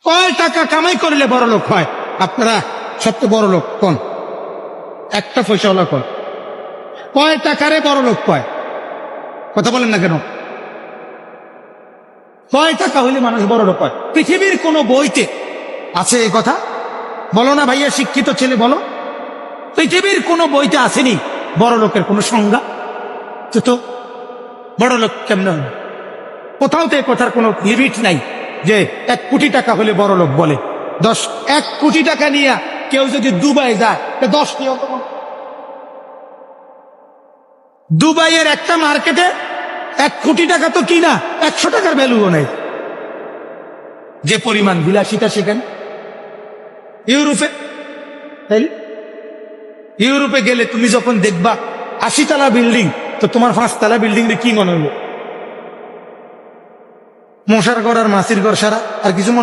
কয় টাকা কামাই করলে বড় লোক হয়? আপনারা সবচেয়ে বড় লোক কোন? একটা পয়সাওয়ালা কোন? কয় টাকারে বড় লোক কয়? কথা বলেন না কেন? কয় টাকা হইলে মানুষ বড় লোক হয়? পৃথিবীর কোন বইতে আছে এই কথা? বলো না ভাইয়া, শিক্ষিত ছেলে বলো। পৃথিবীর কোন বইতে আসেনি বড় লোকের কোন সংজ্ঞা। তো বড় লোক কেমন? কোথাও তো কথার কোনো লিমিট নাই যে 1 কোটি টাকা হলে বড় লোক বলে। 1 কোটি টাকা নিয়ে কেউ যদি দুবাই যায়, 10 কি হতো? দুবাইয়ের একটা মার্কেটে 1 কোটি টাকা তো কিনা 100 টাকার ভ্যালুও নেই। যে পরিমাণ বিলাসিতা সেখানে। ইউরোপে, তাই ইউরোপে গেলে তুমি যখন দেখবা 80 তলা বিল্ডিং, তো তোমার 5 তলা বিল্ডিং কি মনে হলো? মশার ঘর আর মাছির ঘর সারা আর কিছু